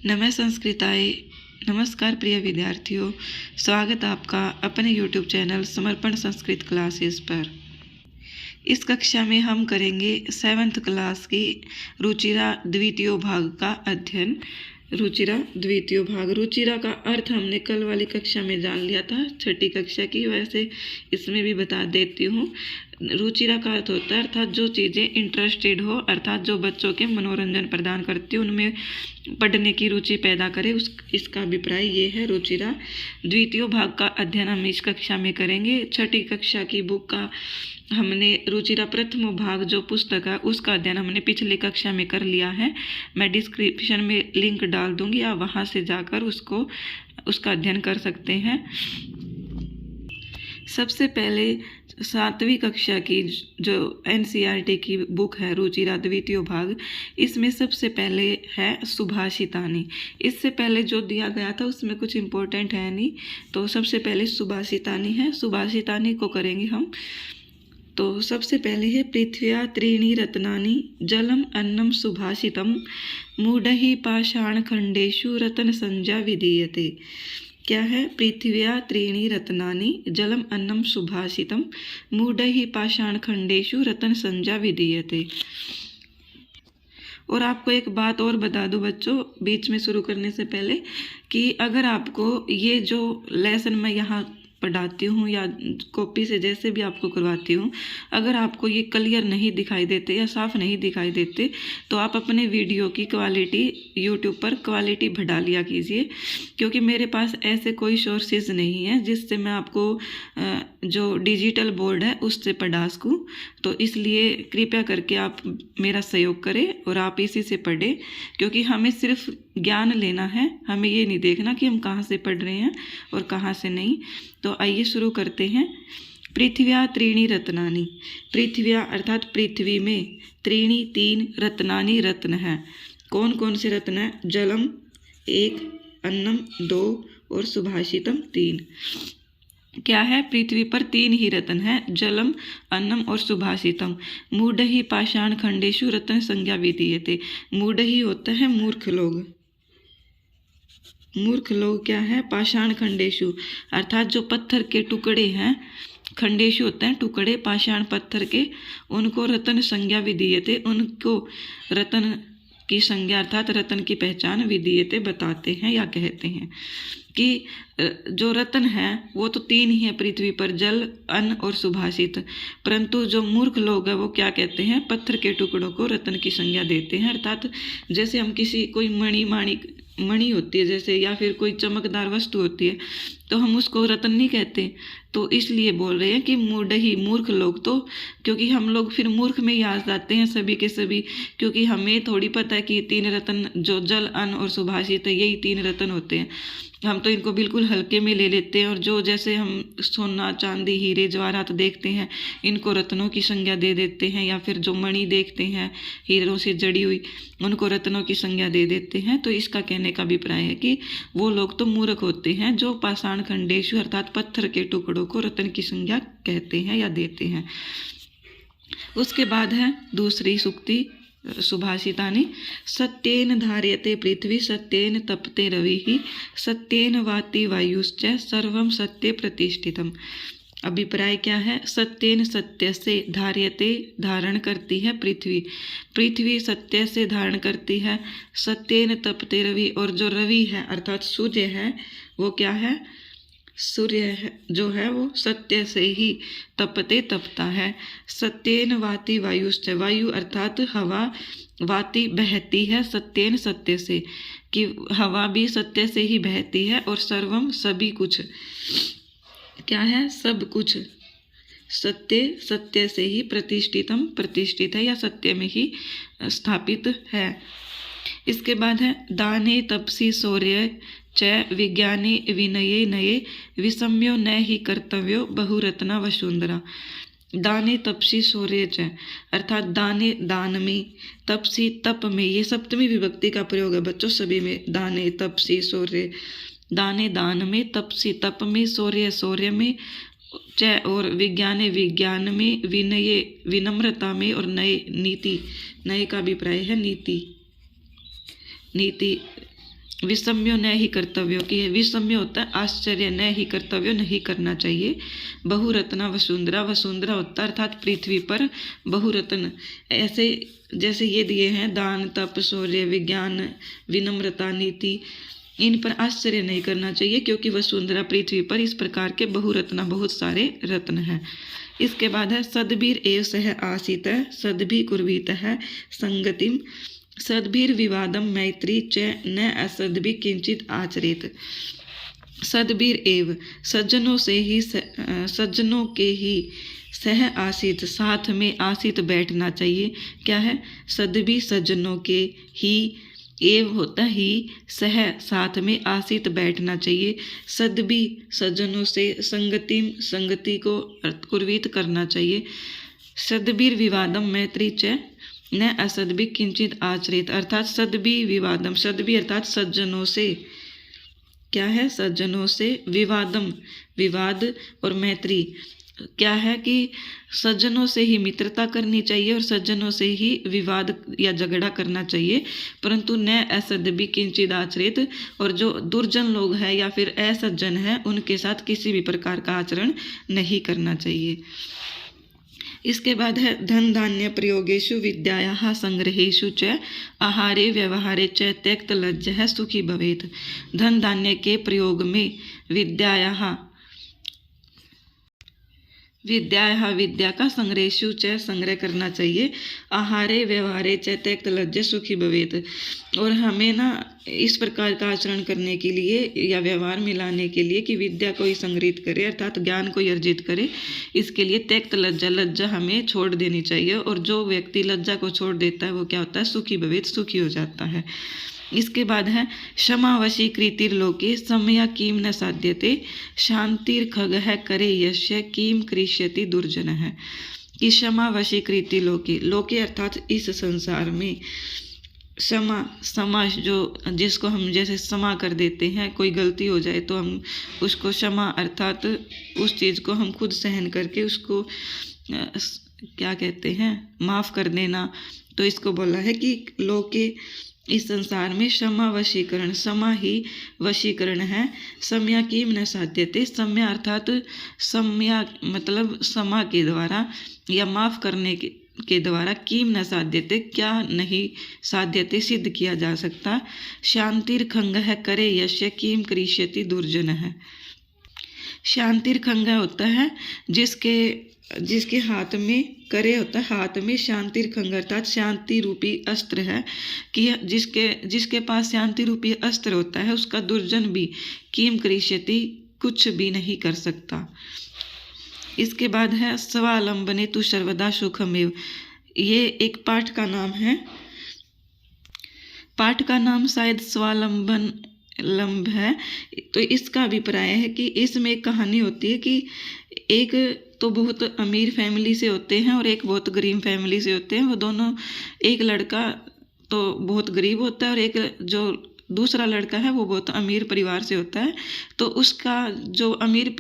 नमः संस्कृताय। नमस्कार प्रिय विद्यार्थियों, स्वागत आपका अपने YouTube चैनल समर्पण संस्कृत क्लासेस पर। इस कक्षा में हम करेंगे 7th क्लास की रुचिरा द्वितीय भाग का अध्ययन। रुचिरा द्वितीय भाग, रुचिरा का अर्थ हमने कल वाली कक्षा में जान लिया था, छठी कक्षा की, वैसे इसमें भी बता देती हूँ। रुचिरा का अर्थ होता है अर्थात जो चीज़ें इंटरेस्टेड हो, अर्थात जो बच्चों के मनोरंजन प्रदान करती हो, उनमें पढ़ने की रुचि पैदा करे, इसका अभिप्राय ये है रुचिरा। द्वितीय भाग का अध्ययन हम इस कक्षा में करेंगे। छठी कक्षा की बुक का हमने रुचिरा प्रथम भाग जो पुस्तक है उसका अध्ययन हमने पिछली कक्षा में कर लिया है। मैं डिस्क्रिप्शन में लिंक डाल दूंगी, आप वहाँ से जाकर उसका अध्ययन कर सकते हैं। सबसे पहले 7वीं कक्षा की जो NCERT की बुक है रुचिरा द्वितीय भाग, इसमें सबसे पहले है सुभाषितानी। इससे पहले जो दिया गया था उसमें कुछ इम्पोर्टेंट है नहीं, तो सबसे पहले सुभाषितानी है। सुभाषितानी को करेंगे हम। तो सबसे पहले है पृथ्व्या त्रीणि रत्नानि जलम अन्नम सुभाषितम मूढ़हि पाषाण खंडेषु रत्न संज्ञा विधीयते। क्या है? पृथ्व्या त्रीणि रत्नानि जलम अन्नम सुभाषितम मूढ़हि पाषाण खंडेषु रत्न संज्ञा विधीयते। और आपको एक बात और बता दूं बच्चों, बीच में शुरू करने से पहले, कि अगर आपको ये जो लेसन मैं यहाँ पढ़ाती हूँ या कॉपी से जैसे भी आपको करवाती हूँ, अगर आपको ये क्लियर नहीं दिखाई देते या साफ नहीं दिखाई देते तो आप अपने वीडियो की क्वालिटी यूट्यूब पर क्वालिटी बढ़ा लिया कीजिए, क्योंकि मेरे पास ऐसे कोई सोर्सेज नहीं है जिससे मैं आपको जो डिजिटल बोर्ड है उससे पढ़ा सकूँ। तो इसलिए कृपया करके आप मेरा सहयोग करें और आप इसी से पढ़ें, क्योंकि हमें सिर्फ ज्ञान लेना है, हमें ये नहीं देखना कि हम कहाँ से पढ़ रहे हैं और कहाँ से नहीं। तो आइए शुरू करते हैं। पृथ्व्या त्रीणि रत्नानि, पृथ्व्या अर्थात पृथ्वी में, त्रीणि तीन, रत्नानि रत्न हैं। कौन कौन से रत्न हैं? जलम 1, अन्नम 2 और सुभाषितम 3। क्या है? पृथ्वी पर 3 ही रत्न हैं, जलम, अन्नम और सुभाषितम। मूढ़हि पाषाण खंडेषु रत्न संज्ञा विधीयते। मूढ़हि होता है मूर्ख लोग। मूर्ख लोग क्या है? पाषाण खंडेषु अर्थात जो पत्थर के टुकड़े हैं, खंडेषु होते हैं टुकड़े, पाषाण पत्थर के, उनको रत्न संज्ञा विधीयते, उनको रत्न की संज्ञा अर्थात रत्न की पहचान विधीयते बताते हैं या कहते हैं। कि जो रत्न है वो तो 3 ही है पृथ्वी पर, जल, अन्न और सुभाषित, परंतु जो मूर्ख लोग हैं वो क्या कहते हैं? पत्थर के टुकड़ों को रत्न की संज्ञा देते हैं। अर्थात जैसे हम कोई मणि होती है जैसे, या फिर कोई चमकदार वस्तु होती है, तो हम उसको रत्न नहीं कहते। तो इसलिए बोल रहे हैं कि मूढ़हि, मूर्ख लोग, तो क्योंकि हम लोग फिर मूर्ख में ही आ जाते हैं सभी के सभी, क्योंकि हमें थोड़ी पता है कि 3 रत्न जो जल, अन्न और सुभाषित है यही 3 रत्न होते हैं। हम तो इनको बिल्कुल हल्के में ले लेते हैं, और जो जैसे हम सोना, चांदी, हीरे, जवाहरात देखते हैं इनको रत्नों की संज्ञा दे देते हैं, या फिर जो मणि देखते हैं हीरों से जड़ी हुई उनको रत्नों की संज्ञा दे देते हैं। तो इसका कहने का अभिप्राय है कि वो लोग तो मूर्ख होते हैं जो पाषाण खंडेषु अर्थात पत्थर के टुकड़ों को रत्न की संज्ञा कहते हैं या देते हैं। उसके बाद है दूसरी सूक्ति सुभाषितानि। सत्येन धार्यते पृथ्वी सत्येन तपते रविः सत्येन वाति वायुश्च सर्वं सत्ये प्रतिष्ठितम्। अभिप्राय क्या है? सत्येन, सत्य से, धार्यते धारण करती है पृथ्वी, पृथ्वी सत्य से धारण करती है, सत्येन तपते रवि, और जो रवि है अर्थात सूर्य है वो क्या है? सूर्य है जो है वो सत्य से ही तपता है। सत्येन वाति वायुश्च, वायु अर्थात हवा, वाति बहती है, सत्येन सत्य से, कि हवा भी सत्य से ही बहती है, और सर्वम सभी कुछ, क्या है? सब कुछ सत्य, सत्य से ही, प्रतिष्ठितम प्रतिष्ठित है या सत्य में ही स्थापित है। इसके बाद है दाने तपसी शौर्य च विज्ञाने विनये नये विषम्यो न ही कर्तव्यो बहुरत्ना वसुंधरा। दाने तपसी शौर्य च अर्थात दाने दान में, तपसी तप में, ये सप्तमी विभक्ति का प्रयोग है बच्चों सभी में। दाने तपसी शौर्य, दाने दान में, तपसी तप में, शौर्य शौर्य में, च और विज्ञाने विज्ञान में, विनये विनम्रता में, और नये नीति, नये का अभिप्राय है नीति, नीति विषम्यो न ही कर्तव्यो की है। विषम्य होता है आश्चर्य, न ही कर्तव्यो नहीं करना चाहिए। बहुरत्ना वसुंधरा, वसुंधरा होता है अर्थात पृथ्वी पर बहुरत्न ऐसे जैसे ये दिए हैं दान तप शौर्य विज्ञान विनम्रता नीति, इन पर आश्चर्य नहीं करना चाहिए क्योंकि वसुंधरा पृथ्वी पर इस प्रकार के बहुरत्न बहुत सारे रत्न हैं। इसके बाद है सद्भिर एव सह आसीत सद्भि कुर्वीत है संगतिम सद्भिर विवादम मैत्री च न असद्भि किंचित आचरेत। सद्भिर एव सज्जनों से ही सज्जनों के ही सह आसित साथ में आसित बैठना चाहिए। क्या है? सद्भि सज्जनों के ही एव होता ही सह साथ में आसित बैठना चाहिए। सद्भि सज्जनों से संगतिम संगति को कुर्वीत करना चाहिए। सद्भिर विवादम मैत्री च न असद्भि किंचित आचरित अर्थात सद्भि विवादम सद्भि अर्थात सज्जनों से क्या है? सज्जनों से विवादम विवाद और मैत्री क्या है कि सज्जनों से ही मित्रता करनी चाहिए और सज्जनों से ही विवाद या झगड़ा करना चाहिए, परंतु न असद्भि किंचित आचरित और जो दुर्जन लोग हैं या फिर असज्जन हैं उनके साथ किसी भी प्रकार का आचरण नहीं करना चाहिए। इसके बाद है धन धान्य प्रयोगेषु विद्यायाः संग्रहेषु च आहारे व्यवहारे च त्यक्त लज्जः सुखी भवेत्। धन धान्य के प्रयोग में विद्यायाः विद्या का संग्रहेषु च संग्रह करना चाहिए। आहारे व्यवहारे च त्यक्त लज्ज सुखी भवेत् और हमें ना इस प्रकार का आचरण करने के लिए या व्यवहार में लाने के लिए कि विद्या को ही संग्रहित करे अर्थात ज्ञान को अर्जित करे, इसके लिए त्यक्त लज्जा लज्जा हमें छोड़ देनी चाहिए और जो व्यक्ति लज्जा को छोड़ देता है वो क्या होता है? सुखी भवेत् सुखी हो जाता है। इसके बाद है क्षमा वशीकृतिर्लोके समया किम न साध्यते शांतिर खगः करे यस्य किम कृष्यति दुर्जन है कि क्षमा वशीकृति लोके लोके अर्थात इस संसार में क्षमा जो जिसको हम जैसे क्षमा कर देते हैं, कोई गलती हो जाए तो हम उसको क्षमा अर्थात उस चीज़ को हम खुद सहन करके उसको क्या कहते हैं? माफ़ कर देना। तो इसको बोला है कि लोके इस संसार में क्षमा वशीकरण क्षमा ही वशीकरण है। सम्या किम न साध्यते सम्या अर्थात सम्या मतलब क्षमा के द्वारा या माफ़ करने के द्वारा किम न साध्यते क्या नहीं साध्यते सिद्ध किया जा सकता। शांतिर खंग है करे यश्य किम कृष्यति दुर्जन है। शांतिर खंग होता है जिसके हाथ में करे होता है, हाथ में शांतिर खंग अर्थात शांति रूपी अस्त्र है कि जिसके पास शांति रूपी अस्त्र होता है उसका दुर्जन भी किम कृष्यति कुछ भी नहीं कर सकता। इसके बाद है स्वालंबने तु सर्वदा सुखमेव। ये एक पाठ का नाम है, पाठ का नाम शायद स्वालंबन लंब है। तो इसका अभिप्राय है कि इसमें एक कहानी होती है कि एक तो बहुत अमीर फैमिली से होते हैं और एक बहुत गरीब फैमिली से होते हैं। वो दोनों, एक लड़का तो बहुत गरीब होता है और एक जो दूसरा लड़का है वो बहुत अमीर परिवार से होता है। तो उसका जो अमीर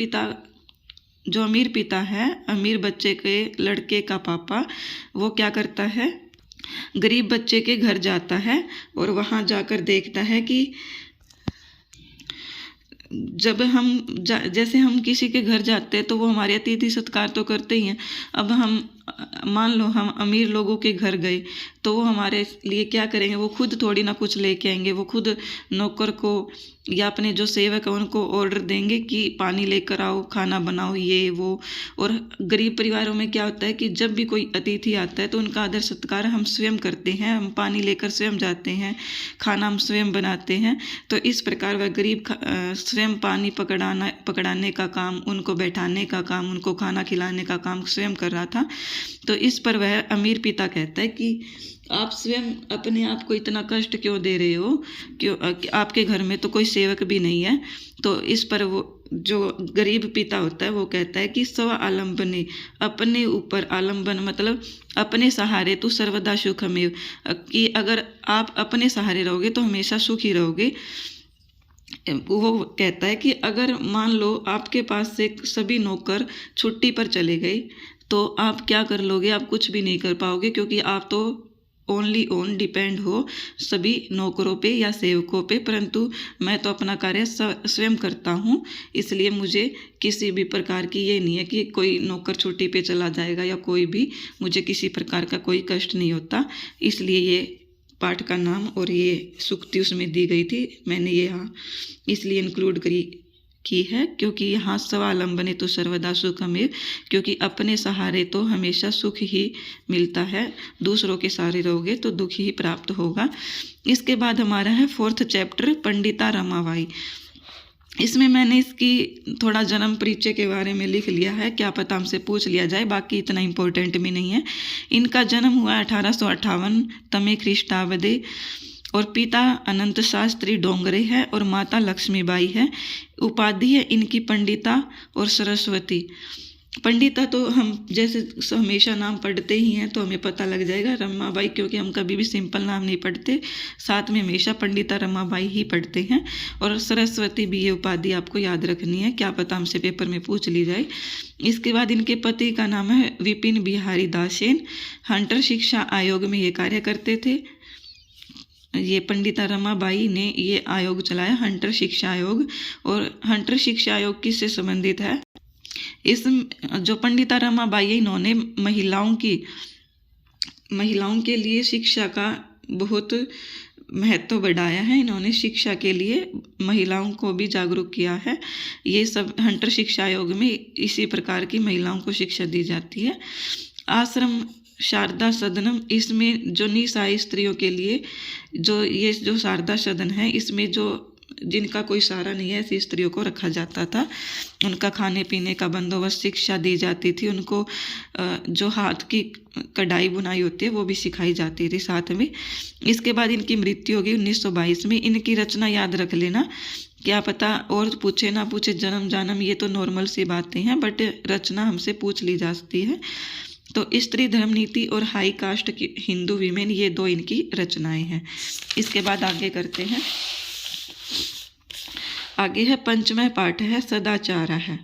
पिता है, अमीर बच्चे के लड़के का पापा, वो क्या करता है, गरीब बच्चे के घर जाता है और वहाँ जाकर देखता है कि जब जैसे हम किसी के घर जाते हैं तो वो हमारे अतिथि सत्कार तो करते ही हैं। अब हम मान लो हम अमीर लोगों के घर गए तो वो हमारे लिए क्या करेंगे, वो खुद थोड़ी ना कुछ लेके आएंगे। वो खुद नौकर को या अपने जो सेवक है उनको ऑर्डर देंगे कि पानी लेकर आओ, खाना बनाओ, ये वो। और गरीब परिवारों में क्या होता है कि जब भी कोई अतिथि आता है तो उनका आदर सत्कार हम स्वयं करते हैं, हम पानी लेकर स्वयं जाते हैं, खाना हम स्वयं बनाते हैं। तो इस प्रकार वह गरीब स्वयं पानी पकड़ाने का काम, उनको बैठाने का काम, उनको खाना खिलाने का काम स्वयं कर रहा था। तो इस पर वह अमीर पिता कहता है कि आप स्वयं अपने आप को इतना कष्ट क्यों दे रहे हो, क्यों आपके घर में तो कोई सेवक भी नहीं है। तो इस पर वो जो गरीब पिता होता है वो कहता है कि स्व आलम्बने, अपने ऊपर आलम्बन मतलब अपने सहारे तो सर्वदा सुखमेव, कि अगर आप अपने सहारे रहोगे तो हमेशा सुखी रहोगे। वो कहता है कि अगर मान लो आपके पास से सभी नौकर छुट्टी पर चले गए तो आप क्या कर लोगे, आप कुछ भी नहीं कर पाओगे, क्योंकि आप तो ओनली ऑन डिपेंड हो सभी नौकरों पे या सेवकों पे, परंतु मैं तो अपना कार्य स्वयं करता हूँ, इसलिए मुझे किसी भी प्रकार की ये नहीं है कि कोई नौकर छुट्टी पे चला जाएगा या कोई भी, मुझे किसी प्रकार का कोई कष्ट नहीं होता। इसलिए ये पाठ का नाम और ये सूक्ति उसमें दी गई थी, मैंने ये यहाँ इसलिए इंक्लूड की है क्योंकि यहाँ स्वावलंबने तो सर्वदा सुखमेव, क्योंकि अपने सहारे तो हमेशा सुख ही मिलता है, दूसरों के सहारे रहोगे तो दुख ही प्राप्त होगा। इसके बाद हमारा है 4th चैप्टर पंडिता रमाबाई। इसमें मैंने इसकी थोड़ा जन्म परिचय के बारे में लिख लिया है, क्या पता हमसे पूछ लिया जाए, बाकी इतना इम्पोर्टेंट भी नहीं है। इनका जन्म हुआ 1858 तमे ख्रीष्टाब्दे और पिता अनंत शास्त्री डोंगरे है और माता लक्ष्मीबाई है। उपाधि है इनकी पंडिता और सरस्वती। पंडिता तो हम जैसे हमेशा नाम पढ़ते ही हैं तो हमें पता लग जाएगा, रमाबाई क्योंकि हम कभी भी सिंपल नाम नहीं पढ़ते, साथ में हमेशा पंडिता रमाबाई ही पढ़ते हैं। और सरस्वती भी ये उपाधि आपको याद रखनी है, क्या पता हमसे पेपर में पूछ ली जाए। इसके बाद इनके पति का नाम है विपिन बिहारी दासेन, हंटर शिक्षा आयोग में ये कार्य करते थे। ये पंडिता रमाबाई ने ये आयोग चलाया, हंटर शिक्षा आयोग। और हंटर शिक्षा आयोग किससे संबंधित है? इस जो पंडिता रमाबाई है, इन्होंने महिलाओं के लिए शिक्षा का बहुत महत्व बढ़ाया है। इन्होंने शिक्षा के लिए महिलाओं को भी जागरूक किया है। ये सब हंटर शिक्षा आयोग में इसी प्रकार की महिलाओं को शिक्षा दी जाती है। आश्रम शारदा सदनम, इसमें जो निःसहाय स्त्रियों के लिए जो शारदा सदन है, इसमें जो जिनका कोई सहारा नहीं है ऐसी स्त्रियों को रखा जाता था। उनका खाने पीने का बंदोबस्त, शिक्षा दी जाती थी, उनको जो हाथ की कढ़ाई बुनाई होती है वो भी सिखाई जाती थी साथ में। इसके बाद इनकी मृत्यु होगी 1922 में। इनकी रचना याद रख लेना, क्या पता और पूछे ना पूछे, जन्म जन्म ये तो नॉर्मल सी बातें हैं, बट रचना हमसे पूछ ली जाती है। तो स्त्री धर्म नीति और हाई कास्ट की हिंदू वीमेन, ये दो इनकी रचनाएं हैं। इसके बाद आगे करते हैं। आगे है 5वां पाठ है सदाचार है।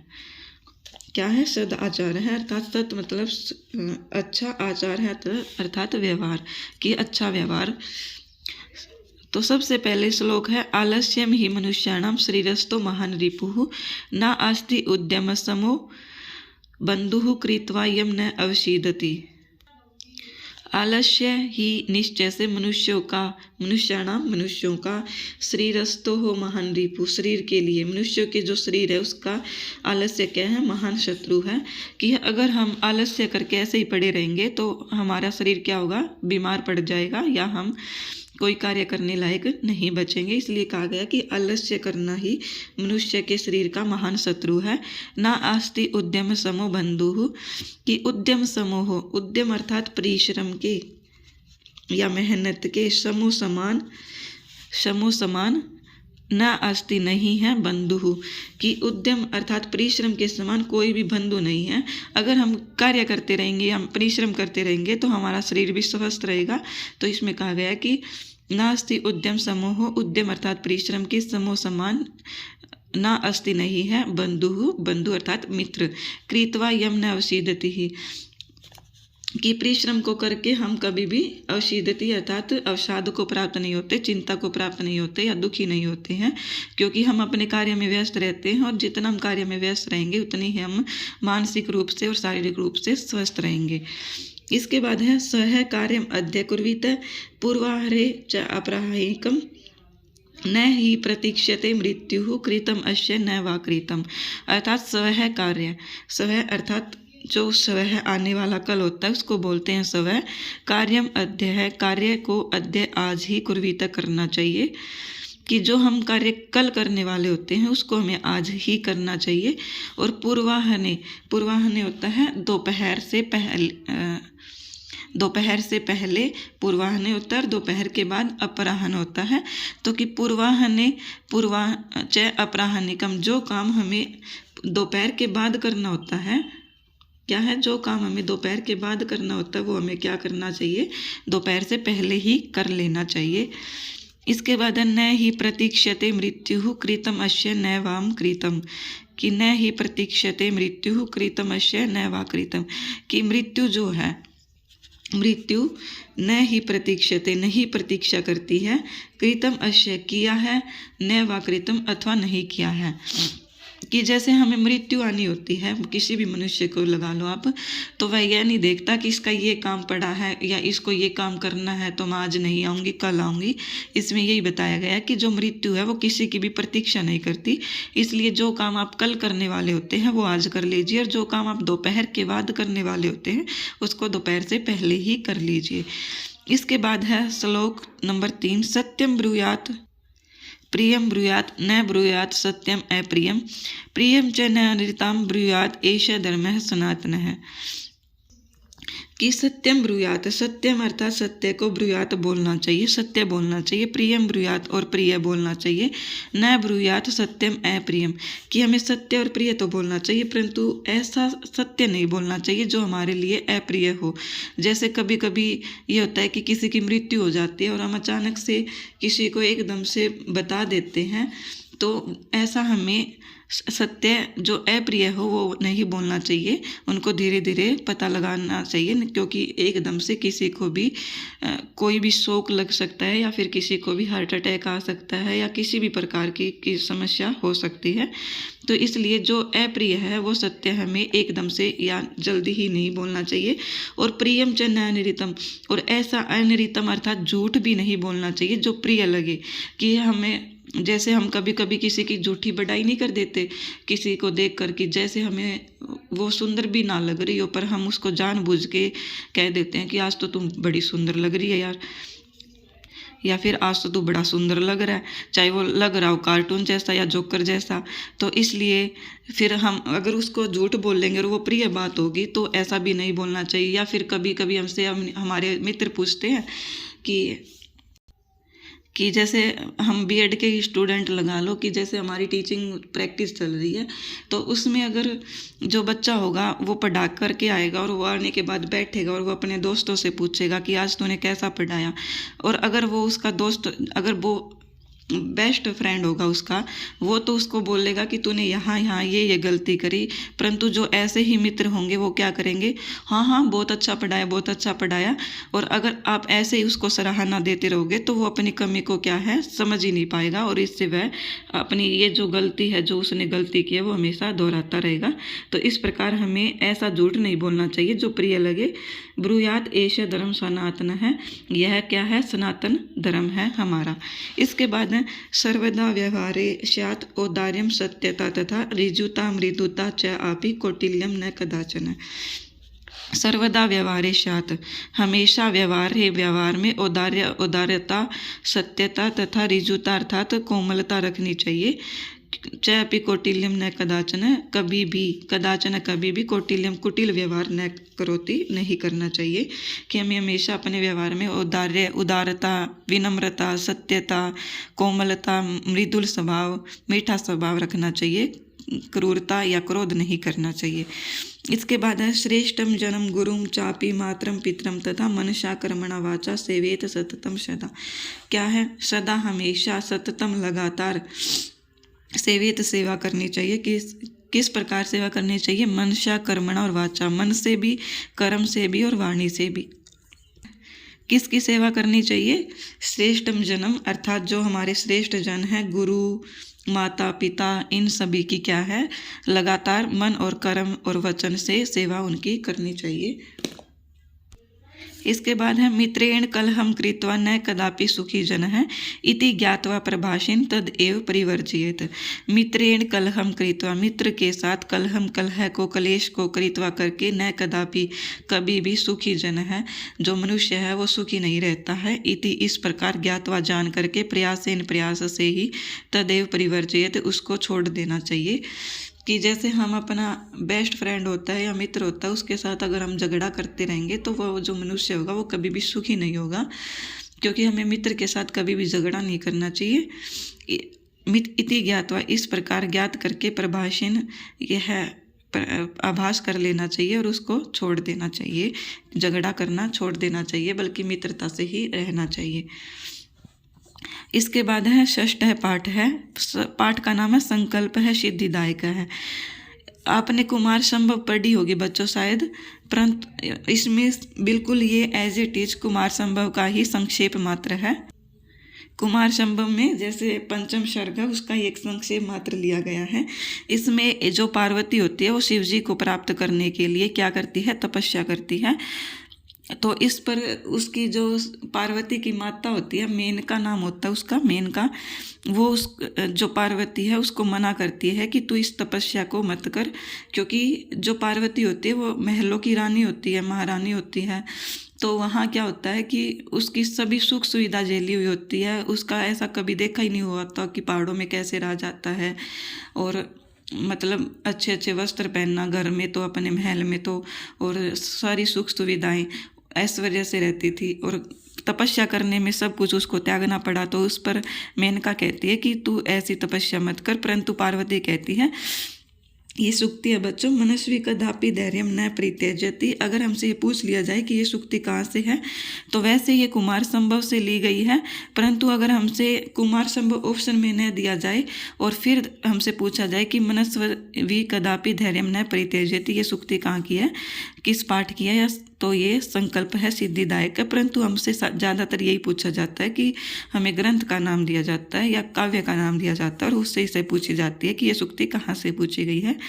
क्या है? सदाचार है अर्थात सत मतलब अच्छा, आचार है अर्थात व्यवहार कि अच्छा व्यवहार। तो सबसे पहले श्लोक है आलस्यम ही मनुष्याणाम शरीरस्थो महान रिपुः न आस्ति उद्यम समो बंधुः कृत्वा यम न अवशीदति। आलस्य ही निश्चय से मनुष्यों का शरीरस्थो हो महान रिपु, शरीर के लिए, मनुष्यों के जो शरीर है उसका आलस्य क्या है? महान शत्रु है। कि अगर हम आलस्य करके ऐसे ही पड़े रहेंगे तो हमारा शरीर क्या होगा? बीमार पड़ जाएगा या हम कोई कार्य करने लायक नहीं बचेंगे। इसलिए कहा गया कि आलस्य करना ही मनुष्य के शरीर का महान शत्रु है। ना आस्ति उद्यम समो बंधुः, कि उद्यम समूह, उद्यम अर्थात परिश्रम के या मेहनत के, समूह समान न आस्ति नहीं है बंधु, कि उद्यम अर्थात परिश्रम के समान कोई भी बंधु नहीं है। अगर हम कार्य करते रहेंगे, हम परिश्रम करते रहेंगे तो हमारा शरीर भी स्वस्थ रहेगा। तो इसमें कहा गया कि नास्ति उद्यम समूह, उद्यम अर्थात परिश्रम के समूह समान ना अस्ति नहीं है बंधु अर्थात मित्र। कृत्वा यम न अवशीदति ही, कि परिश्रम को करके हम कभी भी अवशीदति अर्थात अवसाद को प्राप्त नहीं होते, चिंता को प्राप्त नहीं होते या दुखी नहीं होते हैं, क्योंकि हम अपने कार्य में व्यस्त रहते हैं। और जितना हम कार्य में व्यस्त रहेंगे उतनी ही हम मानसिक रूप से और शारीरिक रूप से स्वस्थ रहेंगे। इसके बाद है सह कार्यम अद्य कुर्वीत पूर्वाहरे च अपराहिकम न ही प्रतीक्षते मृत्यु कृतम अश्य न वा कृतम। अर्थात स्वह कार्य, स्वह अर्थात जो स्वह आने वाला कल होता है उसको बोलते हैं स्वह। कार्यम अद्य है, कार्य को अद्य आज ही कुर्वीत करना चाहिए, कि जो हम कार्य कल करने वाले होते हैं उसको हमें आज ही करना चाहिए। और पूर्वाहने होता है दोपहर से पहले पूर्वाहने होता है और दोपहर के बाद अपराह्न होता है। तो कि पूर्वाहने अपराह्निकम, जो काम हमें दोपहर के बाद करना होता है, क्या है? जो काम हमें दोपहर के बाद करना होता है वो हमें क्या करना चाहिए? दोपहर से पहले ही कर लेना चाहिए। इसके बाद न ही प्रतीक्षते मृत्यु कृतम अश्य न वाम कृतम, कि न ही प्रतीक्षते मृत्यु कृतम अश्य न वा कृतम, कि मृत्यु जो है, मृत्यु न ही प्रतीक्षते नहीं प्रतीक्षा करती है, कृतम अश्य किया है, न वा कृतम अथवा नहीं किया है। कि जैसे हमें मृत्यु आनी होती है, किसी भी मनुष्य को लगा लो आप, तो वह यह नहीं देखता कि इसका ये काम पड़ा है या इसको ये काम करना है तो मैं आज नहीं आऊँगी कल आऊँगी। इसमें यही बताया गया कि जो मृत्यु है वो किसी की भी प्रतीक्षा नहीं करती। इसलिए जो काम आप कल करने वाले होते हैं वो आज कर लीजिए, और जो काम आप दोपहर के बाद करने वाले होते हैं उसको दोपहर से पहले ही कर लीजिए। इसके बाद है श्लोक नंबर 3, सत्यम ब्रूयात प्रियम ब्रूयात न ब्रूयात सत्यम अप्रियम, प्रियम च न अनृताम ब्रूयात एष धर्मः सनातनः। कि सत्यम ब्रूयात, सत्यम अर्थात सत्य को ब्रूयात बोलना चाहिए, सत्य बोलना चाहिए। प्रियम ब्रूयात और प्रिय बोलना चाहिए। न ब्रूयात सत्यम अप्रियम, कि हमें सत्य और प्रिय तो बोलना चाहिए परंतु ऐसा सत्य नहीं बोलना चाहिए जो हमारे लिए अप्रिय हो। जैसे कभी कभी ये होता है कि किसी की मृत्यु हो जाती है और हम अचानक से किसी को एकदम से बता देते हैं, तो ऐसा हमें सत्य जो अप्रिय हो वो नहीं बोलना चाहिए, उनको धीरे धीरे पता लगाना चाहिए, क्योंकि एकदम से किसी को भी कोई भी शोक लग सकता है या फिर किसी को भी हार्ट अटैक आ सकता है या किसी भी प्रकार की समस्या हो सकती है। तो इसलिए जो अप्रिय है वो सत्य हमें एकदम से या जल्दी ही नहीं बोलना चाहिए। और प्रियम च न अनृतम, और ऐसा अनृतम अर्थात झूठ भी नहीं बोलना चाहिए जो प्रिय लगे। कि हमें जैसे हम कभी कभी किसी की झूठी बड़ाई नहीं कर देते किसी को देख कर, कि जैसे हमें वो सुंदर भी ना लग रही हो पर हम उसको जानबूझ के कह देते हैं कि आज तो तुम बड़ी सुंदर लग रही है यार, या फिर आज तो तू बड़ा सुंदर लग रहा है, चाहे वो लग रहा हो कार्टून जैसा या जोकर जैसा। तो इसलिए फिर हम अगर उसको झूठ बोलेंगे और वो प्रिय बात होगी तो ऐसा भी नहीं बोलना चाहिए। या फिर कभी कभी हमसे हमारे मित्र पूछते हैं कि जैसे हम बीएड के स्टूडेंट लगा लो, कि जैसे हमारी टीचिंग प्रैक्टिस चल रही है तो उसमें अगर जो बच्चा होगा वो पढ़ा करके आएगा और वो आने के बाद बैठेगा और वो अपने दोस्तों से पूछेगा कि आज तूने कैसा पढ़ाया, और अगर वो उसका दोस्त अगर वो बेस्ट फ्रेंड होगा उसका, वो तो उसको बोलेगा कि तूने यहाँ यहाँ ये गलती करी। परंतु जो ऐसे ही मित्र होंगे वो क्या करेंगे, हाँ हाँ बहुत अच्छा पढ़ाया बहुत अच्छा पढ़ाया। और अगर आप ऐसे ही उसको सराहना देते रहोगे तो वो अपनी कमी को क्या है समझ ही नहीं पाएगा, और इससे वह अपनी ये जो गलती है जो उसने गलती की है वो हमेशा दोहराता रहेगा। तो इस प्रकार हमें ऐसा झूठ नहीं बोलना चाहिए जो प्रिय लगे। ब्रूयात एष धर्म सनातन है, यह क्या है सनातन धर्म है हमारा। इसके बाद सर्वदा व्यवहारे स्यात् औदार्यम सत्यता तथा ऋजुता मृदुता च आपि कौटिल्यम न कदाचन। सर्वदा व्यवहारे स्यात्, हमेशा व्यवहार में औदार्यता सत्यता तथा ऋजुता अर्थात कोमलता रखनी चाहिए। चाहे कौटिल्यम न कदाचन, कभी भी कौटिल्यम कुटिल व्यवहार न करोति नहीं करना चाहिए। कि हमें हमेशा अपने व्यवहार में उदारता विनम्रता सत्यता कोमलता मृदुल स्वभाव मीठा स्वभाव रखना चाहिए, क्रूरता या क्रोध नहीं करना चाहिए। इसके बाद है श्रेष्ठम जन्म गुरुम चापी मातरम पितरम तथा मनसा कर्मणा वाचा सेवेत सततम सदा। क्या है, सदा हमेशा सततम लगातार सेवित सेवा करनी चाहिए। किस प्रकार सेवा करनी चाहिए, मनसा कर्मणा और वाचा, मन से भी कर्म से भी और वाणी से भी। किसकी सेवा करनी चाहिए, श्रेष्ठम जन्म अर्थात जो हमारे श्रेष्ठ जन हैं गुरु माता पिता, इन सभी की क्या है लगातार मन और कर्म और वचन से सेवा उनकी करनी चाहिए। इसके बाद है मित्रेण कलहम कृत्वा न कदापि सुखी जन है इति ज्ञात्वा प्रभाषेण तद एव परिवर्जयेत। मित्रेण कलहम कृत्वा, मित्र के साथ कलह को कलेश को कृत्वा करके न कदापि कभी भी सुखी जन है जो मनुष्य है वो सुखी नहीं रहता है। इति इस प्रकार ज्ञात्वा जान करके प्रयास से ही तदेव परिवर्जयेत, उसको छोड़ देना चाहिए। कि जैसे हम अपना बेस्ट फ्रेंड होता है या मित्र होता है उसके साथ अगर हम झगड़ा करते रहेंगे तो वो जो मनुष्य होगा वो कभी भी सुखी नहीं होगा, क्योंकि हमें मित्र के साथ कभी भी झगड़ा नहीं करना चाहिए। इति ज्ञात्वा इस प्रकार ज्ञात करके प्रभाषण यह आभास कर लेना चाहिए और उसको छोड़ देना चाहिए, झगड़ा करना छोड़ देना चाहिए, बल्कि मित्रता से ही रहना चाहिए। इसके बाद है षष्ठ है पाठ का नाम है संकल्प है सिद्धिदायक है। आपने कुमार संभव पढ़ी होगी बच्चों शायद, परंतु इसमें बिल्कुल ये एज इट इज कुमार संभव का ही संक्षेप मात्र है। कुमार संभव में जैसे पंचम सर्ग है उसका एक संक्षेप मात्र लिया गया है। इसमें जो पार्वती होती है वो शिव जी को प्राप्त करने के लिए क्या करती है, तपस्या करती है। तो इस पर उसकी जो पार्वती की माता होती है, मेनका नाम होता है उसका, मेनका, वो उस जो पार्वती है उसको मना करती है कि तू इस तपस्या को मत कर, क्योंकि जो पार्वती होती है वो महलों की रानी होती है, महारानी होती है। तो वहाँ क्या होता है कि उसकी सभी सुख सुविधा झेली हुई होती है, उसका ऐसा कभी देखा ही नहीं हुआ था कि पहाड़ों में कैसे रहा जाता है, और मतलब अच्छे अच्छे वस्त्र पहनना घर में तो, अपने महल में तो, और सारी सुख सुविधाएं ऐश्वर्य से रहती थी, और तपस्या करने में सब कुछ उसको त्यागना पड़ा। तो उस पर मेनका कहती है कि तू ऐसी तपस्या मत कर, परंतु पार्वती कहती है, ये सूक्ति है बच्चों, मनस्वी कदापि धैर्यम न परित्यजति। अगर हमसे ये पूछ लिया जाए कि ये सूक्ति कहाँ से है, तो वैसे ये कुमार संभव से ली गई है, परंतु अगर हमसे कुमार संभव ऑप्शन में न दिया जाए और फिर हमसे पूछा जाए कि मनस्वी कदापि धैर्यम न परित्यजति, ये सूक्ति कहाँ की है, किस पाठ की है, या तो ये संकल्प है सिद्धिदायक है। परंतु हमसे ज़्यादातर यही पूछा जाता है कि हमें ग्रंथ का नाम दिया जाता है या काव्य का नाम दिया जाता है, और उससे इसे पूछी जाती है कि ये सूक्ति कहाँ से पूछी गई है।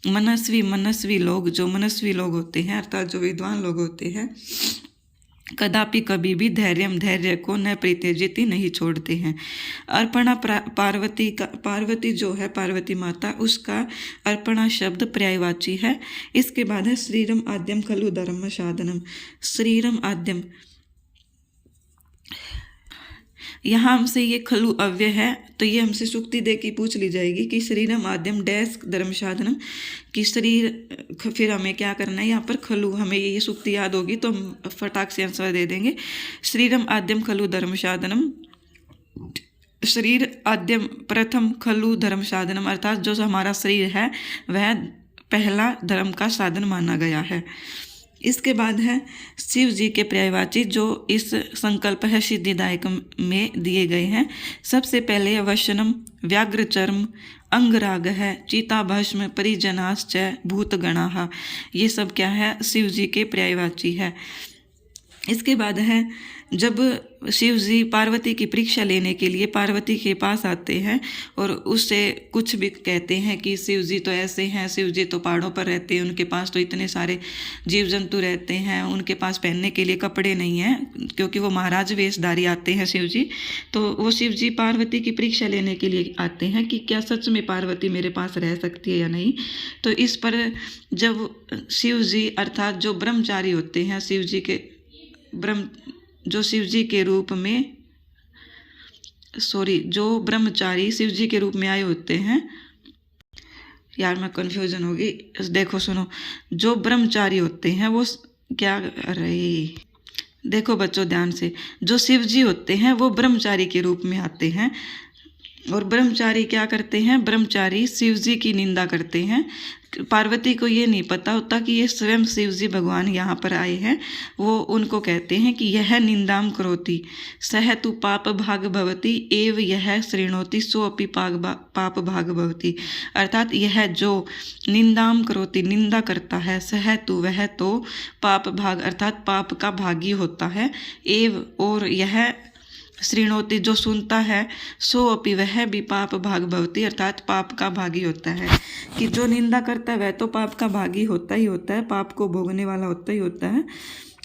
मनस्वी लोग, जो मनस्वी लोग होते हैं अर्थात जो विद्वान लोग होते हैं, कदापि कभी भी धैर्य को न परित्यजति, नहीं छोड़ते हैं। अर्पणा पार्वती जो है, पार्वती माता, उसका अर्पणा शब्द पर्यायवाची है। इसके बाद है श्रीरम आद्यम खलु धर्म साधनम। श्रीरम आद्यम, यहाँ हमसे ये खलु अव्यय है, तो ये हमसे सूक्ति दे के पूछ ली जाएगी कि शरीरम आद्यम डैश धर्म साधनम, कि शरीर, फिर हमें क्या करना है, यहाँ पर खलु, हमें ये सूक्ति याद होगी तो हम फटाक से आंसर दे देंगे। शरीरम आद्यम खलु धर्म साधनम, शरीर आद्यम प्रथम खलु धर्म साधनम, अर्थात जो हमारा शरीर है वह पहला धर्म का साधन माना गया है। इसके बाद है शिव जी के पर्यायवाची जो इस संकल्प है सिद्धिदायक में दिए गए हैं। सबसे पहले वशनम, व्याघ्र चर्म, अंगराग है, चिता भस्म, परिजनाश्च, भूतगणाः, ये सब क्या है, शिव जी के पर्यायवाची है। इसके बाद है जब शिव जी पार्वती की परीक्षा लेने के लिए पार्वती के पास आते हैं और उससे कुछ भी कहते हैं कि शिव जी तो ऐसे हैं, शिव जी तो पहाड़ों पर रहते हैं, उनके पास तो इतने सारे जीव जंतु रहते हैं, उनके पास पहनने के लिए कपड़े नहीं हैं, क्योंकि वो महाराज वेशधारी आते हैं शिव जी। तो वो शिव जी पार्वती की परीक्षा लेने के लिए आते हैं कि क्या सच में पार्वती मेरे पास रह सकती है या नहीं। तो इस पर जब शिव जी अर्थात जो ब्रह्मचारी होते हैं, शिव जी के जो शिव जी के रूप में जो ब्रह्मचारी शिव जी के रूप में आए होते हैं, यार मैं कन्फ्यूजन होगी, देखो सुनो, जो ब्रह्मचारी होते हैं वो क्या, अरे देखो बच्चों ध्यान से, जो शिव जी होते हैं वो ब्रह्मचारी के रूप में आते हैं, और ब्रह्मचारी क्या करते हैं, ब्रह्मचारी शिव जी की निंदा करते हैं। पार्वती को ये नहीं पता होता कि ये स्वयं शिव जी भगवान यहाँ पर आए हैं। वो उनको कहते हैं कि यह निंदाम करोति सह तु पाप भाग भवति एव यह श्रृणोति सो अपि पाप भाग भवति, अर्थात यह जो निंदाम करोति, निंदा करता है, सह तु वह तो पाप भाग अर्थात पाप का भागी होता है, एव और यह श्रृणोति जो सुनता है, सो अपि वह भी पाप भाग भवति अर्थात पाप का भागी होता है। कि जो निंदा करता है वह तो पाप का भागी होता ही होता है, पाप को भोगने वाला होता ही होता है,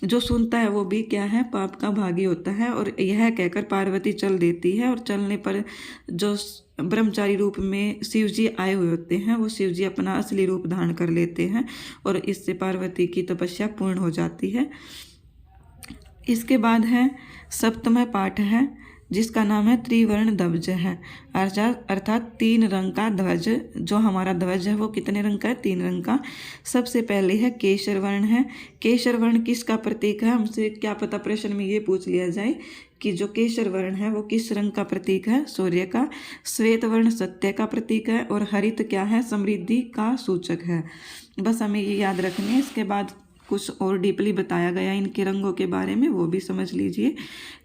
जो सुनता है वो भी क्या है, पाप का भागी होता है। और यह कहकर पार्वती चल देती है, और चलने पर जो ब्रह्मचारी रूप में शिव जी आए हुए होते हैं वो शिव जी अपना असली रूप धारण कर लेते हैं, और इससे पार्वती की तपस्या पूर्ण हो जाती है। इसके बाद है सप्तम पाठ है जिसका नाम है त्रिवर्ण ध्वज है, अर्थात 3 रंग का ध्वज। जो हमारा ध्वज है वो कितने रंग का है, 3 रंग का। सबसे पहले है केसर वर्ण है। केसर वर्ण किसका प्रतीक है, हमसे क्या पता प्रश्न में ये पूछ लिया जाए कि जो केसर वर्ण है वो किस रंग का प्रतीक है, सूर्य का। श्वेत वर्ण सत्य का प्रतीक है, और हरित क्या है, समृद्धि का सूचक है। बस हमें ये याद रखने। इसके बाद कुछ और डीपली बताया गया इनके रंगों के बारे में, वो भी समझ लीजिए।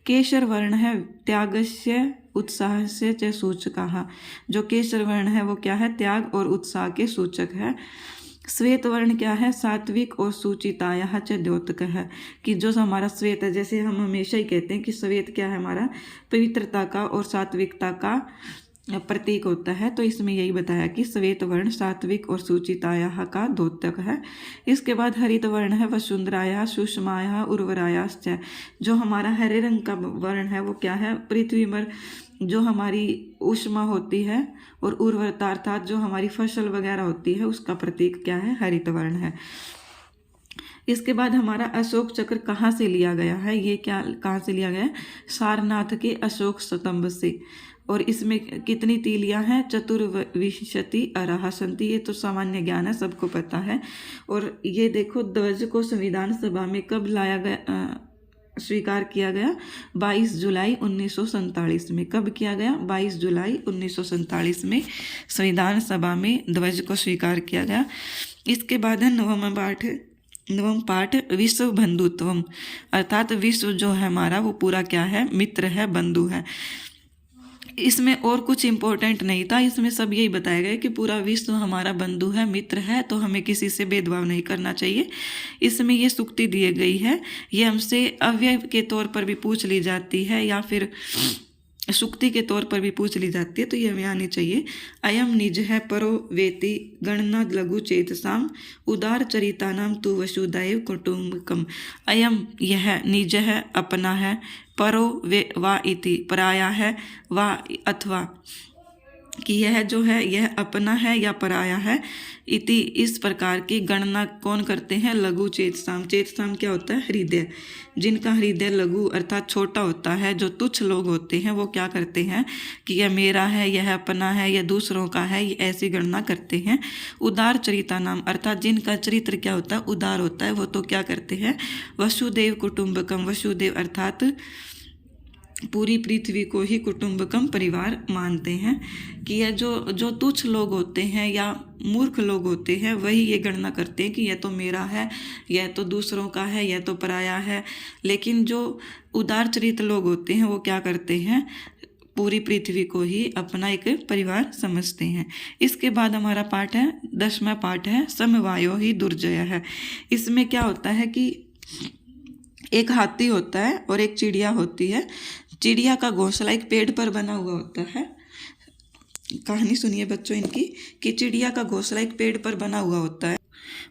केसर वर्ण है त्यागस्य उत्साहस्य च सूचकः, जो केसर वर्ण है वो क्या है, त्याग और उत्साह के सूचक है। श्वेत वर्ण क्या है, सात्विक और सुचितायाः च द्योतकः है, कि जो हमारा श्वेत है, जैसे हम हमेशा ही कहते हैं कि श्वेत क्या है, हमारा पवित्रता का और सात्विकता का प्रतीक होता है। तो इसमें यही बताया कि श्वेत वर्ण सात्विक और सुचितायाः का द्योतक है। इसके बाद हरित वर्ण है वसुंधरायाः सुषमायाः उर्वरायाश्च, जो हमारा हरे रंग का वर्ण है वो क्या है, पृथ्वी पर जो हमारी ऊष्मा होती है और उर्वरता अर्थात जो हमारी फसल वगैरह होती है उसका प्रतीक क्या है, हरित वर्ण है। इसके बाद हमारा अशोक चक्र कहाँ से लिया गया है, ये क्या कहाँ से लिया गया है, सारनाथ के अशोक स्तंभ से। और इसमें कितनी तीलियां हैं, चतुर्विंशति अराह संति, ये तो सामान्य ज्ञान है, सबको पता है। और ये देखो ध्वज को संविधान सभा में कब लाया गया, स्वीकार किया गया, 22 जुलाई 1947 में। कब किया गया, 22 जुलाई 1947 में संविधान सभा में ध्वज को स्वीकार किया गया। इसके बाद है नवम पाठ विश्व बंधुत्वम, अर्थात विश्व जो है हमारा वो पूरा क्या है, मित्र है, बंधु है। इसमें और कुछ इम्पोर्टेंट नहीं था, इसमें सब यही बताया गया कि पूरा विश्व हमारा बंधु है, मित्र है, तो हमें किसी से भेदभाव नहीं करना चाहिए। इसमें ये सूक्ति दी गई है, ये हमसे अव्यय के तौर पर भी पूछ ली जाती है या फिर सूक्ति के तौर पर भी पूछ ली जाती है, तो ये हमें आनी चाहिए। अयम निज है परो वेति गणना लघु चेतसाम उदार चरिता नाम तु वसुदैव कुटुंबकम। अयम यह निज है, अपना है, परो वे वा इति पराया है, वा अथवा कि यह जो है यह अपना है या पराया है, इति इस प्रकार की गणना कौन करते हैं, लघु चेतसाम। चेतसाम क्या होता है, हृदय, जिनका हृदय लघु अर्थात छोटा होता है, जो तुच्छ लोग होते हैं वो क्या करते हैं कि यह मेरा है, यह अपना है, यह दूसरों का है, ये ऐसी गणना करते हैं। उदार चरिता नाम अर्थात जिनका चरित्र क्या होता है, उदार होता है, वो तो क्या करते हैं, वसुदेव कुटुंबकम, वसुदेव अर्थात पूरी पृथ्वी को ही कुटुंबकम परिवार मानते हैं। कि यह जो तुच्छ लोग होते हैं या मूर्ख लोग होते हैं वही ये गणना करते हैं कि यह तो मेरा है, यह तो दूसरों का है, यह तो पराया है। लेकिन जो उदार चरित्र लोग होते हैं वो क्या करते हैं, पूरी पृथ्वी को ही अपना एक परिवार समझते हैं। इसके बाद हमारा पाठ है 10वां पाठ है समवायो ही दुर्जय है। इसमें क्या होता है कि एक हाथी होता है और एक चिड़िया होती है। चिड़िया का घोंसला एक पेड़ पर बना हुआ होता है। कहानी सुनिए बच्चों इनकी, कि चिड़िया का घोंसला एक पेड़ पर बना हुआ होता है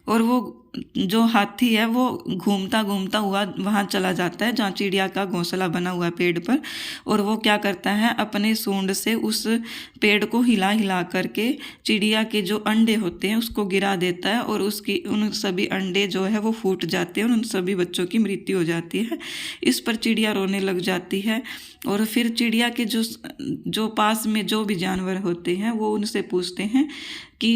और वो जो हाथी है वो घूमता घूमता हुआ वहाँ चला जाता है जहाँ चिड़िया का घोंसला बना हुआ है पेड़ पर। और वो क्या करता है, अपने सूंड से उस पेड़ को हिला हिला करके चिड़िया के जो अंडे होते हैं उसको गिरा देता है और उसकी उन सभी अंडे जो है वो फूट जाते हैं और उन सभी बच्चों की मृत्यु हो जाती है। इस पर चिड़िया रोने लग जाती है और फिर चिड़िया के जो पास में जो भी जानवर होते हैं वो उनसे पूछते हैं कि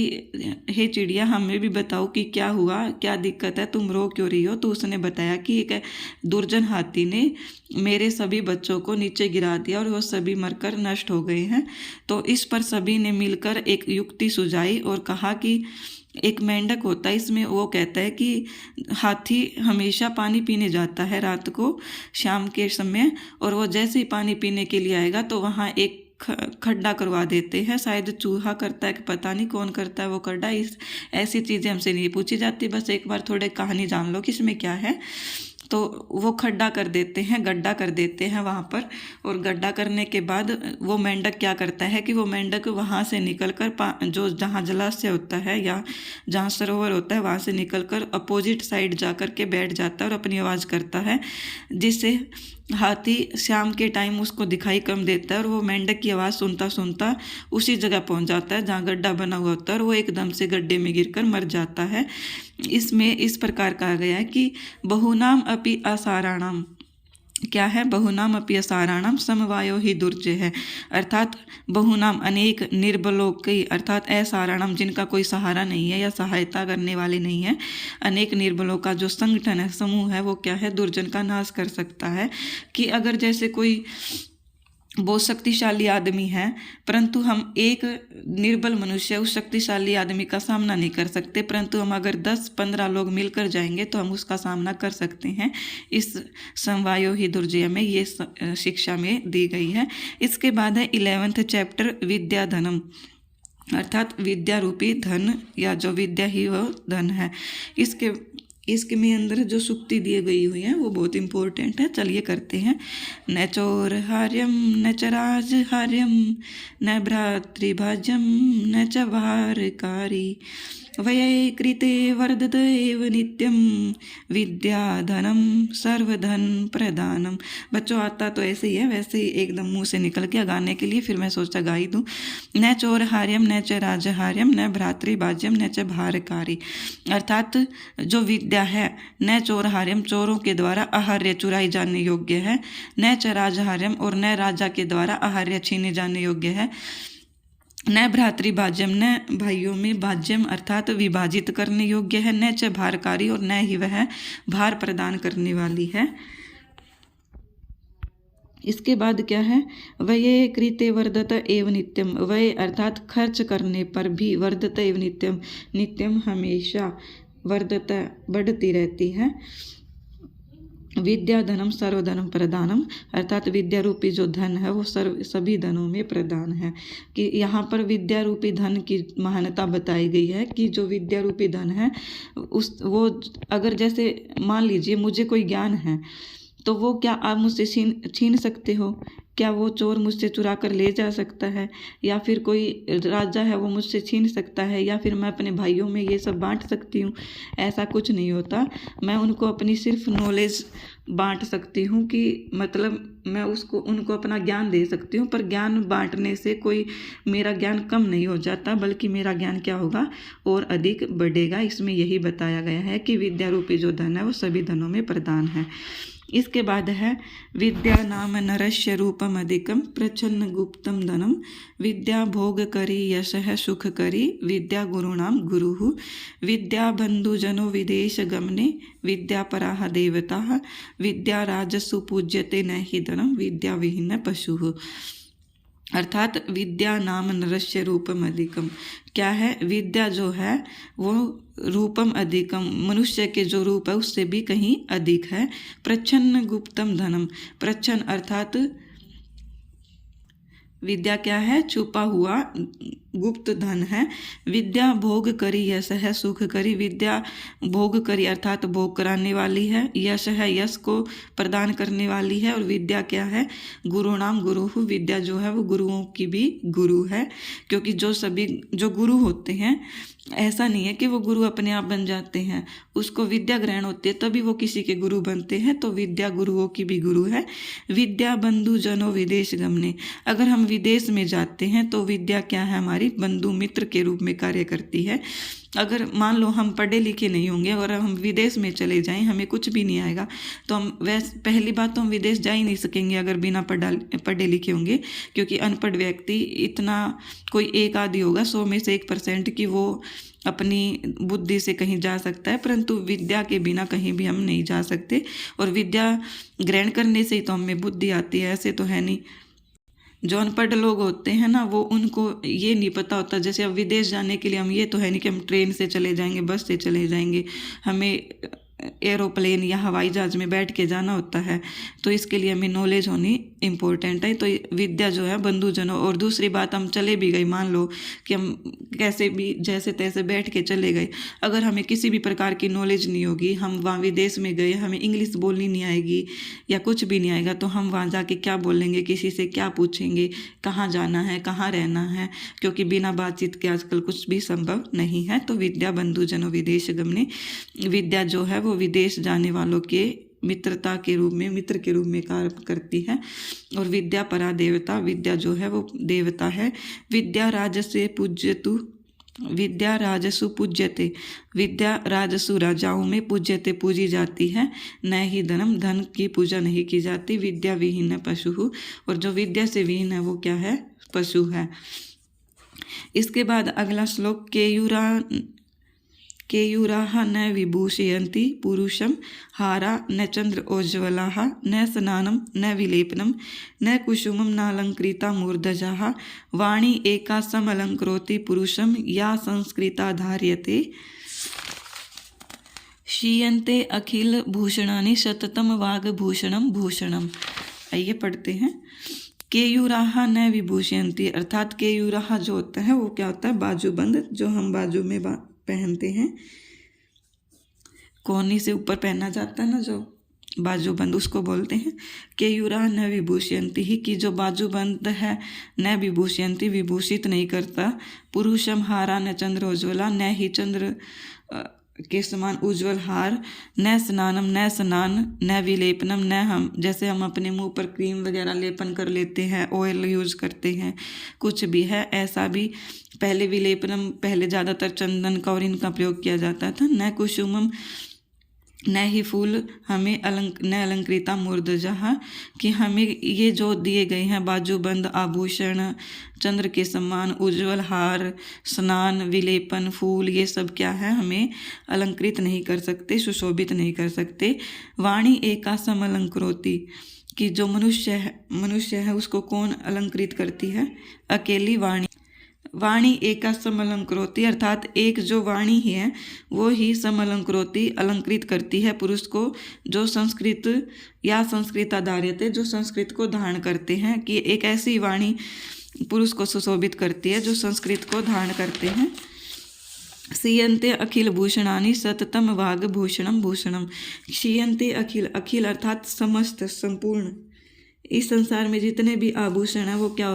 हे चिड़िया, हमें भी बताओ कि क्या हुआ, क्या दिक्कत है, तुम रो क्यों रही हो। तो उसने बताया कि एक दुर्जन हाथी ने मेरे सभी बच्चों को नीचे गिरा दिया और वो सभी मरकर नष्ट हो गए हैं। तो इस पर सभी ने मिलकर एक युक्ति सुझाई और कहा कि एक मेंढक होता है, इसमें वो कहता है कि हाथी हमेशा पानी पीने जाता है रात को शाम के समय, और वो जैसे ही पानी पीने के लिए आएगा तो वहाँ एक खड्डा करवा देते हैं। शायद चूहा करता है कि पता नहीं कौन करता है वो खड्डा। ऐसी चीज़ें हमसे नहीं पूछी जाती, बस एक बार थोड़े कहानी जान लो कि इसमें क्या है। तो वो खड्डा कर देते हैं, गड्ढा कर देते हैं वहाँ पर। और गड्ढा करने के बाद वो मेंढक क्या करता है कि वो मेंढक वहाँ से निकलकर जो जहाँ जलाशय होता है या जहाँ सरोवर होता है वहाँ से निकलकर अपोजिट साइड जा कर के बैठ जाता है और अपनी आवाज़ करता है, जिससे हाथी शाम के टाइम उसको दिखाई कम देता है और वो मेंढक की आवाज़ सुनता सुनता उसी जगह पहुंच जाता है जहाँ गड्ढा बना हुआ होता है और वो एकदम से गड्ढे में गिरकर मर जाता है। इसमें इस प्रकार कहा गया है कि बहुनाम अपि असाराणाम, क्या है, बहुनाम अपि असाराणाम समवायो ही दुर्जय है। अर्थात बहुनाम अनेक, निर्बलों की अर्थात असाराणाम जिनका कोई सहारा नहीं है या सहायता करने वाले नहीं है, अनेक निर्बलों का जो संगठन है, समूह है, वो क्या है, दुर्जन का नाश कर सकता है। कि अगर जैसे कोई बहुत शक्तिशाली आदमी है, परंतु हम एक निर्बल मनुष्य उस शक्तिशाली आदमी का सामना नहीं कर सकते, परंतु हम अगर 10-15 लोग मिलकर जाएंगे तो हम उसका सामना कर सकते हैं। इस समवायो ही दुर्जय में ये शिक्षा में दी गई है। इसके बाद है 11th चैप्टर विद्या धनम, अर्थात विद्या रूपी धन, या जो विद्या ही वो धन है। इसके में अंदर जो सुक्ति दी गई हुई है वो बहुत इंपॉर्टेंट है। चलिए करते हैं। न चोरहार्यम न च राजहार्यम न भ्रातृभाज्यम न च वारकारी व्यये कृते वर्धत एव नित्यम विद्या धनम सर्वधन प्रदानम। बच्चों आता तो ऐसे ही है, वैसे ही एकदम मुंह से निकल गया गाने के लिए, फिर मैं सोचा गा ही दूँ। न चोरहार्यम न च राजहार्यम न भ्रातृभाज्यम न च भारकारी, अर्थात जो विद्या है, न चोरहार्यम चोरों के द्वारा आहार्य चुराई जाने योग्य है, न च राजहार्यम और न राजा के द्वारा आहार्य छीने जाने योग्य है, न भ्रातृभाज्यम न भाइयों में भाज्यम अर्थात विभाजित करने योग्य है, न च भारकारी और न ही वह भार प्रदान करने वाली है। इसके बाद क्या है, व्यये कृते वर्धत एव नित्यम, व्यय अर्थात खर्च करने पर भी, वर्धत एव नित्यम नित्यम हमेशा, वर्धत बढ़ती रहती है। विद्या धनम सर्वधनम प्रदानम, अर्थात विद्या रूपी जो धन है वो सभी धनों में प्रदान है। कि यहाँ पर विद्या रूपी धन की महानता बताई गई है कि जो विद्या रूपी धन है वो अगर जैसे मान लीजिए मुझे कोई ज्ञान है तो वो क्या आप मुझसे छीन सकते हो? क्या वो चोर मुझसे चुरा कर ले जा सकता है? या फिर कोई राजा है वो मुझसे छीन सकता है? या फिर मैं अपने भाइयों में ये सब बांट सकती हूँ? ऐसा कुछ नहीं होता। मैं उनको अपनी सिर्फ नॉलेज बांट सकती हूँ, कि मतलब मैं उनको अपना ज्ञान दे सकती हूँ, पर ज्ञान बांटने से कोई मेरा ज्ञान कम नहीं हो जाता, बल्कि मेरा ज्ञान क्या होगा और अधिक बढ़ेगा। इसमें यही बताया गया है कि विद्या रूपी जो धन है वो सभी धनों में प्रदान है। इसके बाद है विद्या नाम नरस्य रूपम अधिकम प्रच्छन्न गुप्तम धनम विद्या भोग करी यशः सुख करी विद्या गुरुणाम गुरुः विद्या बंधुजनो विदेश गमने विद्या पराः देवताः विद्या राजसु पूज्यते न हि धनम विद्या विहीन पशुः, अर्थात विद्या नाम नरस्य रूपम अधिकम। क्या है, विद्या जो है वो रूपम अधिकम, मनुष्य के जो रूप है उससे भी कहीं अधिक है। प्रच्छन्न गुप्तम धनम, प्रच्छन्न अर्थात विद्या क्या है, छुपा हुआ गुप्त धन है। विद्या भोग करी यश है सुख करी, विद्या भोग करी अर्थात भोग कराने वाली है, यश है यश को प्रदान करने वाली है, और विद्या क्या है, गुरु नाम गुरु, विद्या जो है वो गुरुओं की भी गुरु है। क्योंकि जो गुरु होते हैं ऐसा नहीं है कि वो गुरु अपने आप बन जाते हैं, उसको विद्या ग्रहण होती है तभी वो किसी के गुरु बनते हैं। तो विद्या गुरुओं की भी गुरु है। विद्या बंधु जनो विदेश गमने, अगर हम विदेश में जाते हैं तो विद्या क्या है, हमारी बंधु मित्र के रूप में कार्य करती है। अगर मान लो हम पढ़े लिखे नहीं होंगे और हम विदेश में चले जाएं, हमें कुछ भी नहीं आएगा, तो हम पहली बात तो हम विदेश जा ही नहीं सकेंगे अगर बिना पढ़े लिखे होंगे। क्योंकि अनपढ़ व्यक्ति इतना कोई एक आदि होगा 100 में से 1% की वो अपनी बुद्धि से कहीं जा सकता है, परंतु विद्या के बिना कहीं भी हम नहीं जा सकते। और विद्या ग्रहण करने से ही तो हमें बुद्धि आती है, ऐसे तो है नहीं। जो अनपढ़ लोग होते हैं ना, वो उनको ये नहीं पता होता। जैसे अब विदेश जाने के लिए हम ये तो है नहीं कि हम ट्रेन से चले जाएंगे, बस से चले जाएंगे, हमें एरोप्लेन या हवाई जहाज में बैठ के जाना होता है। तो इसके लिए हमें नॉलेज होनी इम्पोर्टेंट है। तो विद्या जो है बंधुजनों, और दूसरी बात हम चले भी गए, मान लो कि हम कैसे भी जैसे तैसे बैठ के चले गए, अगर हमें किसी भी प्रकार की नॉलेज नहीं होगी, हम वहाँ विदेश में गए, हमें इंग्लिश बोलनी नहीं आएगी या कुछ भी नहीं आएगा, तो हम वहाँ जाके क्या बोलेंगे, किसी से क्या पूछेंगे, कहाँ जाना है, कहाँ रहना है, क्योंकि बिना बातचीत के आजकल कुछ भी संभव नहीं है। तो विद्या बंधुजनों विदेश गमने, विद्या जो है वो विदेश जाने वालों के मित्रता के रूप में, मित्र के रूप में कार्य करती है। और विद्या परा देवता, विद्या जो है वो देवता है। विद्या राजसे पूज्यतु, विद्या राजसु पूज्यते, विद्या राजसु राजाओं में पूज्यते पूजी जाती है, न ही धनम, धन की पूजा नहीं की जाती। विद्या विहीन पशु, और जो विद्या से विहीन है वो क्या है, पशु है। इसके बाद अगला श्लोक, केयूराः न विभूषयन्ति पुरुषं हारा न चन्द्रोज्ज्वलाः न स्नानं न विलेपनं न कुसुमं नालङ्कृता मूर्धजाः वाणी एका समलङ्करोति पुरुषं या संस्कृता धार्यते क्षीयन्ते अखिल भूषणानि सततं वाग्भूषणं भूषणम। आइए पढ़ते हैं। केयूराः न विभूषयन्ति, अर्थात केयूराः जो होता है वो क्या होता है, बाजूबंद, जो हम बाजू में पहनते हैं, कोहनी से ऊपर पहना जाता है ना, जो बाजूबंद, उसको बोलते हैं केयूराः न विभूषयन्ति ही, कि जो बाजूबंद है, न विभूषयन्ति विभूषित नहीं करता, पुरुषम हारा न चंद्रोज्ज्वला, न ही चंद्र के समान उज्ज्वल हार, न स्नानम न स्नान, न विलेपनम न हम जैसे हम अपने मुंह पर क्रीम वगैरह लेपन कर लेते हैं, ऑयल यूज़ करते हैं, कुछ भी है ऐसा भी पहले विलेपनम, पहले ज़्यादातर चंदन का और इनका प्रयोग किया जाता था। न कुसुमम, न ही फूल हमें न अलंकृता मूर्धजाः, कि हमें ये जो दिए गए हैं बाजूबंद, आभूषण, चंद्र के समान उज्ज्वल हार, स्नान, विलेपन, फूल, ये सब क्या है, हमें अलंकृत नहीं कर सकते, सुशोभित नहीं कर सकते। वाणी एका समलंकरोति, कि जो मनुष्य है उसको कौन अलंकृत करती है, अकेली वाणी। वाणी एका समलंकरोति, अर्थात एक जो वाणी ही है वो ही समलंकरोति, अलंकृत करती है पुरुष को, जो संस्कृत या संस्कृता धार्यते, जो संस्कृत को धारण करते हैं, कि एक ऐसी वाणी पुरुष को सुशोभित करती है जो संस्कृत को धारण करते हैं। क्षीयन्ते अखिल भूषणानि सततम वाग्भूषणम भूषणम। क्षीयन्ते अखिल, अखिल अर्थात समस्त, संपूर्ण, इस संसार में जितने भी आभूषण हैं वो क्या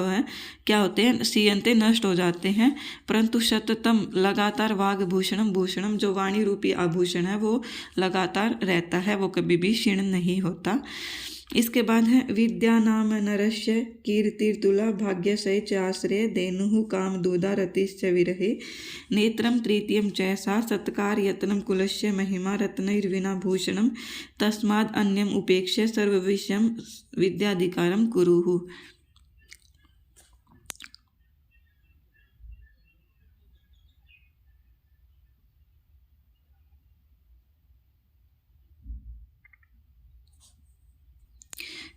होते हैं, क्षीयन्ते, नष्ट हो जाते हैं, परंतु सततम, लगातार, वाग्भूषणम भूषणम, जो वाणी रूपी आभूषण है वो लगातार रहता है, वो कभी भी क्षीण नहीं होता। इसके बाद है विद्या नाम नरस्य कीर्तिर्तुला भाग्यशय च आश्रय धेनुः कामदूदा रतिश्च विरहे नेत्रम तृतीयम च सा सत्कार यत्नम कुलस्य महिमा रत्नैर्विना भूषणम तस्माद् अन्यम उपेक्ष्य सर्वविषयं विद्याधिकारं कुरुः।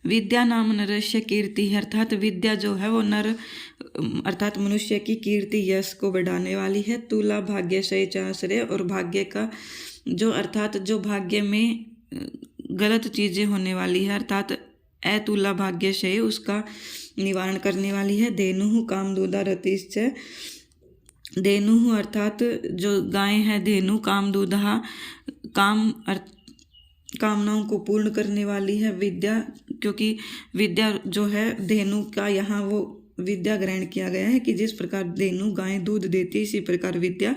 विद्या नाम नरस्य कीर्ति है, अर्थात विद्या जो है वो नर अर्थात मनुष्य की कीर्ति, यश को बढ़ाने वाली है। तुला भाग्यशय च आश्रय, और भाग्य का जो अर्थात जो भाग्य में गलत चीज़ें होने वाली है, अर्थात अतुला भाग्यशय, उसका निवारण करने वाली है। धेनुः कामदूदा रतिश्च, धेनुः अर्थात जो गाय है, धेनु, कामदूदा कामनाओं को पूर्ण करने वाली है। विद्या, क्योंकि विद्या जो है धेनु का, यहाँ वो विद्या ग्रहण किया गया है कि जिस प्रकार धेनु गाय दूध देती है, इसी प्रकार विद्या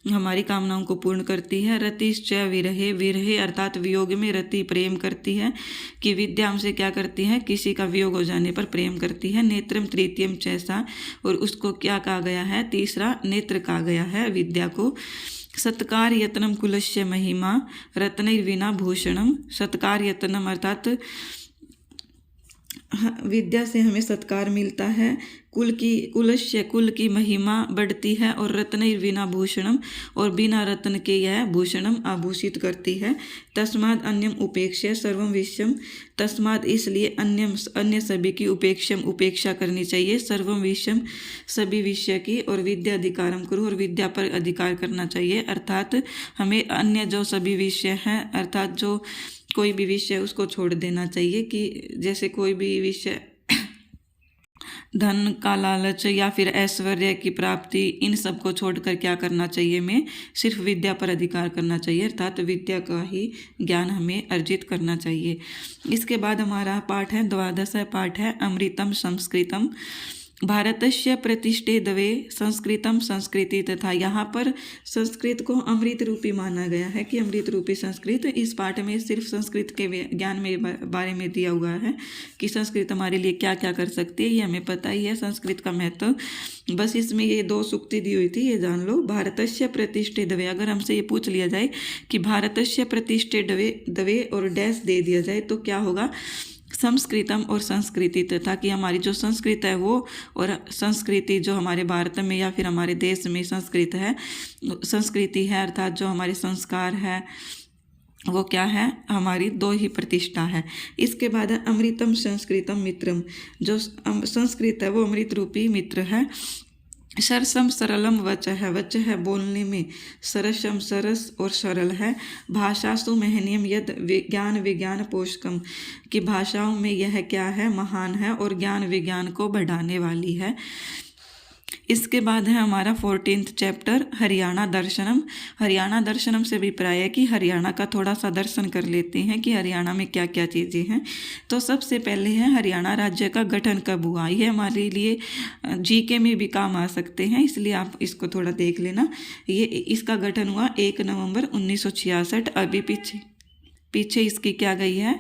हमारी कामनाओं को पूर्ण करती है। रतिश्च विरहे, विरहे अर्थात वियोग में, रति प्रेम करती है, कि विद्या हमसे क्या करती है, किसी का वियोग हो जाने पर प्रेम करती है। नेत्रम तृतीयम चैसा, और उसको क्या कहा गया है, तीसरा नेत्र कहा गया है विद्या को। सत्कार यत्नम कुलस्य महिमा रत्नैर्विना भूषणम, सत्कार यत्नम अर्थात विद्या से हमें सत्कार मिलता है, कुलस्य, कुल की महिमा बढ़ती है, और रत्नैर्विना भूषणम, और बिना रत्न के यह भूषणम आभूषित करती है। तस्माद् अन्यम उपेक्ष्य सर्वम विषयम, तस्माद् इसलिए अन्य सभी की उपेक्षा करनी चाहिए, सर्वम विषयम सभी विषय की, और विद्या अधिकारम करो, और विद्या पर अधिकार करना चाहिए। अर्थात हमें अन्य जो सभी विषय हैं, अर्थात जो कोई भी विषय उसको छोड़ देना चाहिए, कि जैसे कोई भी विषय धन का लालच या फिर ऐश्वर्य की प्राप्ति, इन सब को छोड़कर क्या करना चाहिए, हमें सिर्फ विद्या पर अधिकार करना चाहिए, अर्थात विद्या का ही ज्ञान हमें अर्जित करना चाहिए। इसके बाद हमारा पाठ है 12वां पाठ है अमृतम संस्कृतम। भारतस्य प्रतिष्ठे दवे संस्कृतम संस्कृति, तथा यहाँ पर संस्कृत को अमृत रूपी माना गया है, कि अमृत रूपी संस्कृत। इस पाठ में सिर्फ संस्कृत के ज्ञान में बारे में दिया हुआ है कि संस्कृत हमारे लिए क्या क्या कर सकती है, ये हमें पता ही है, संस्कृत का महत्व। बस इसमें ये 2 सूक्ति दी हुई थी, ये जान लो। भारतस्य प्रतिष्ठे दवे, अगर हमसे ये पूछ लिया जाए कि भारतस्य प्रतिष्ठे दवे और डैश दे दिया जाए तो क्या होगा, संस्कृतम और संस्कृति, ताकि हमारी जो संस्कृत है वो और संस्कृति जो हमारे भारत में या फिर हमारे देश में संस्कृत है, संस्कृति है अर्थात जो हमारे संस्कार है वो क्या है, हमारी दो ही प्रतिष्ठा है। इसके बाद है अमृतम संस्कृतम मित्रम, जो संस्कृत है वो अमृत रूपी मित्र है। सरसम सरलम वच है, वच है बोलने में, सरसम सरस और सरल है। भाषासु महनीयम यद ज्ञान विज्ञान पोषकम, कि भाषाओं में यह क्या है, महान है और ज्ञान विज्ञान को बढ़ाने वाली है। इसके बाद है हमारा 14th चैप्टर हरियाणा दर्शनम। हरियाणा दर्शनम से अभिप्राय है कि हरियाणा का थोड़ा सा दर्शन कर लेते हैं कि हरियाणा में क्या क्या चीज़ें हैं। तो सबसे पहले है हरियाणा राज्य का गठन कब हुआ, ये हमारे लिए जीके में भी काम आ सकते हैं, इसलिए आप इसको थोड़ा देख लेना। ये इसका गठन हुआ 1 नवंबर 1966। अभी पीछे इसकी क्या गई है,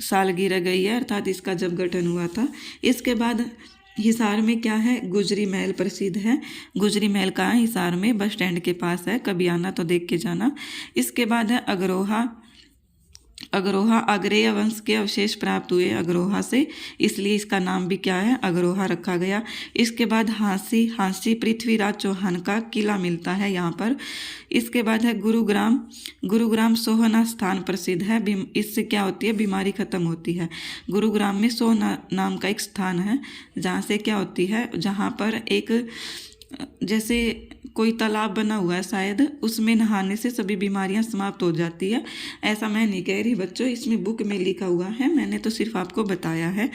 सालगिरह गई है, अर्थात इसका जब गठन हुआ था। इसके बाद हिसार में क्या है, गुजरी महल प्रसिद्ध है। गुजरी महल कहाँ है, हिसार में, बस स्टैंड के पास है, कभी आना तो देख के जाना। इसके बाद है अग्रोहा। अग्रोहा आग्नेय वंश के अवशेष प्राप्त हुए अग्रोहा से, इसलिए इसका नाम भी क्या है, अग्रोहा रखा गया। इसके बाद हांसी। हांसी पृथ्वीराज चौहान का किला मिलता है यहाँ पर। इसके बाद है गुरुग्राम। गुरुग्राम सोहना स्थान प्रसिद्ध है, इससे क्या होती है, बीमारी खत्म होती है। गुरुग्राम में सोहना नाम का एक स्थान है जहाँ से क्या होती है, जहाँ पर एक जैसे कोई तालाब बना हुआ है शायद, उसमें नहाने से सभी बीमारियां समाप्त हो जाती है। ऐसा मैं नहीं कह रही बच्चों, इसमें बुक में लिखा हुआ है, मैंने तो सिर्फ आपको बताया है।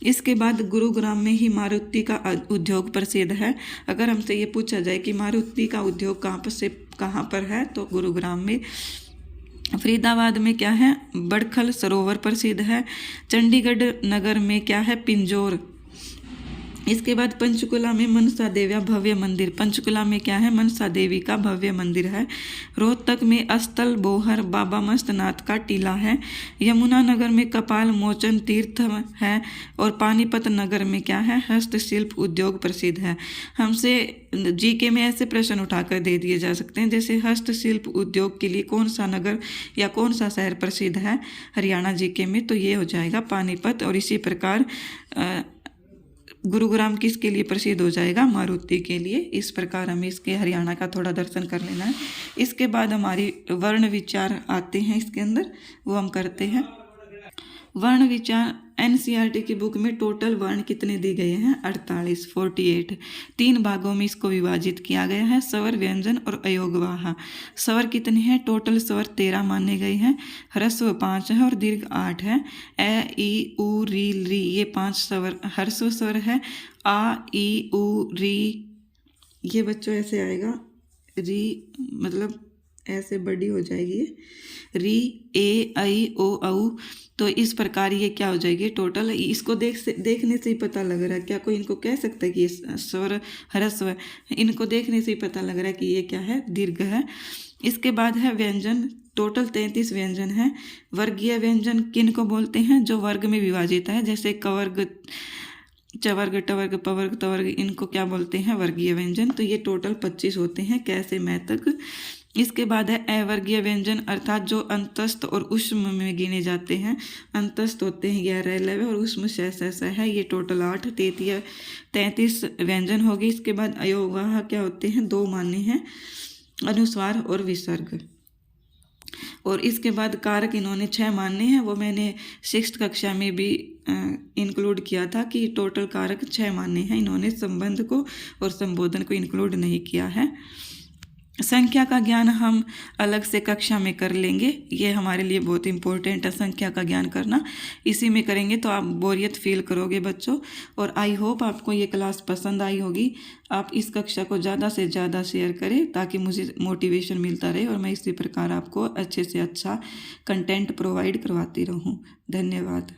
इसके बाद गुरुग्राम में ही मारुति का उद्योग प्रसिद्ध है। अगर हमसे ये पूछा जाए कि मारुति का उद्योग कहाँ पर है, तो गुरुग्राम में। फरीदाबाद में क्या है, बड़खल सरोवर प्रसिद्ध है। चंडीगढ़ नगर में क्या है, पिंजौर। इसके बाद पंचकुला में मनसा देवी भव्य मंदिर। पंचकुला में क्या है, मनसा देवी का भव्य मंदिर है। रोहतक में अस्थल बोहर बाबा मस्तनाथ का टीला है। यमुनानगर में कपाल मोचन तीर्थ है। और पानीपत नगर में क्या है, हस्तशिल्प उद्योग प्रसिद्ध है। हमसे जीके में ऐसे प्रश्न उठाकर दे दिए जा सकते हैं, जैसे हस्तशिल्प उद्योग के लिए कौन सा नगर या कौन सा शहर प्रसिद्ध है हरियाणा जीके में, तो ये हो जाएगा पानीपत। और इसी प्रकार गुरुग्राम किसके लिए प्रसिद्ध हो जाएगा, मारुति के लिए। इस प्रकार हमें इसके हरियाणा का थोड़ा दर्शन कर लेना है। इसके बाद हमारी वर्ण विचार आते हैं इसके अंदर, वो हम करते हैं। वर्ण विचार एनसीईआरटी की बुक में टोटल वर्ण कितने दिए गए हैं, 48। 3 भागों में इसको विभाजित किया गया है, स्वर व्यंजन और अयोगवाह। स्वर कितने हैं, टोटल स्वर 13 माने गए हैं। ह्रस्व 5 है और दीर्घ 8 है। ए ई उ री री, ये 5 स्वर ह्रस्व स्वर है। आ ई उ री, ये बच्चों ऐसे आएगा, री मतलब ऐसे बड़ी हो जाएगी, री ए आई ओ औ। तो इस प्रकार ये क्या हो जाएगी टोटल। इसको देखने से ही पता लग रहा है, क्या कोई इनको कह सकता है कि ये स्वर ह्रस्व है, इनको देखने से ही पता लग रहा है कि ये क्या है, दीर्घ है। इसके बाद है व्यंजन, टोटल 33 व्यंजन है। वर्गीय व्यंजन किन को बोलते हैं, जो वर्ग में विभाजित है, जैसे कवर्ग, चवर्ग, टवर्ग, पवर्ग, तवर्ग, इनको क्या बोलते हैं, वर्गीय व्यंजन। तो ये टोटल 25 होते हैं, कैसे मैं तक। इसके बाद है अवर्गीय व्यंजन, अर्थात जो अंतस्थ और उष्म में गिने जाते हैं। अंतस्थ होते हैं 11 लव और उष्म 6 है, ये टोटल 8 33 व्यंजन हो गए। इसके बाद अयोगवाह क्या होते हैं, 2 माने हैं, अनुस्वार और विसर्ग। और इसके बाद कारक इन्होंने 6 माने हैं, वो मैंने 6th कक्षा में भी इंक्लूड किया था कि टोटल कारक 6 माने हैं, इन्होंने संबंध को और संबोधन को इंक्लूड नहीं किया है। संख्या का ज्ञान हम अलग से कक्षा में कर लेंगे, ये हमारे लिए बहुत इंपॉर्टेंट है संख्या का ज्ञान करना। इसी में करेंगे तो आप बोरियत फील करोगे बच्चों। और आई होप आपको ये क्लास पसंद आई होगी। आप इस कक्षा को ज़्यादा से ज़्यादा शेयर करें ताकि मुझे मोटिवेशन मिलता रहे और मैं इसी प्रकार आपको अच्छे से अच्छा कंटेंट प्रोवाइड करवाती रहूँ। धन्यवाद।